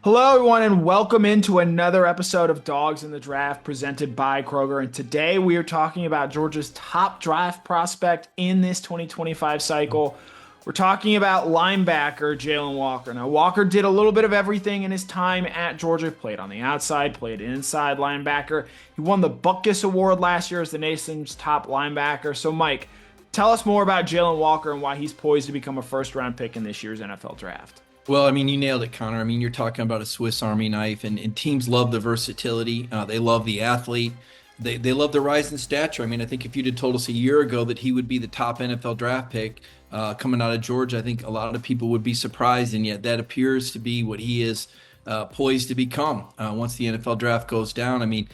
Hello, everyone, and welcome into another episode of Dogs in the Draft presented by Kroger. And today we are talking about Georgia's top draft prospect in this 2025 cycle. We're talking about linebacker Jalon Walker. Now, Walker did a little bit of everything in his time at Georgia. Played on the outside, played inside linebacker. He won the Butkus Award last year as the nation's top linebacker. So, Mike, tell us more about Jalon Walker and why he's poised to become a first-round pick in this year's NFL Draft. Well, I mean, you nailed it, Connor. I mean, you're talking about a Swiss Army knife, and teams love the versatility. They love the athlete. They love the rise in stature. I mean, I think if you'd have told us a year ago that he would be the top NFL draft pick coming out of Georgia, I think a lot of people would be surprised, and yet that appears to be what he is poised to become once the NFL draft goes down. I mean,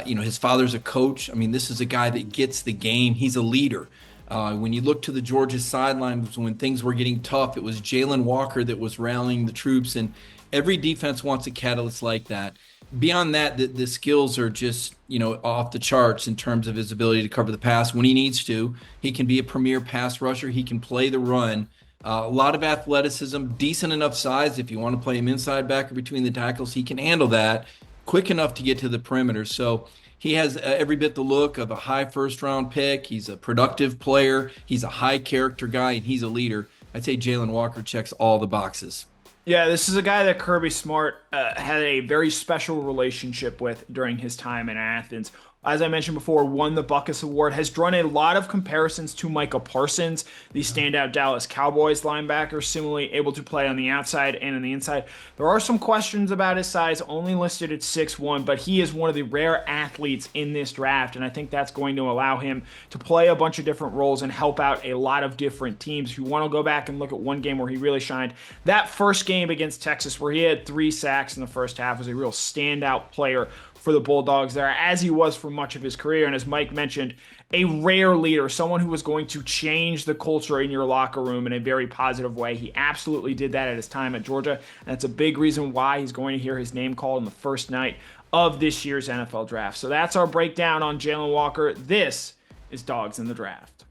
his father's a coach. I mean, this is a guy that gets the game. He's a leader. When you look to the Georgia sidelines, when things were getting tough, it was Jalon Walker that was rallying the troops, and every defense wants a catalyst like that. Beyond that, the skills are just, off the charts in terms of his ability to cover the pass when he needs to. He can be a premier pass rusher. He can play the run. A lot of athleticism, decent enough size. If you want to play him inside back or between the tackles, he can handle that. Quick enough to get to the perimeter. So he has every bit the look of a high first-round pick. He's a productive player. He's a high-character guy, and he's a leader. I'd say Jalon Walker checks all the boxes. Yeah, this is a guy that Kirby Smart had a very special relationship with during his time in Athens. As I mentioned before, won the Butkus Award, has drawn a lot of comparisons to Micah Parsons, the standout Dallas Cowboys linebacker, similarly able to play on the outside and on the inside. There are some questions about his size, only listed at 6'1", but he is one of the rare athletes in this draft, and I think that's going to allow him to play a bunch of different roles and help out a lot of different teams. If you want to go back and look at one game where he really shined, that first game against Texas where he had 3 sacks in the first half, was a real standout player for the Bulldogs there, as he was for much of his career. And as Mike mentioned, a rare leader, someone who was going to change the culture in your locker room in a very positive way. He absolutely did that at his time at Georgia, and that's a big reason why he's going to hear his name called on the first night of this year's NFL Draft. So that's our breakdown on Jalon Walker. This is Dogs in the Draft.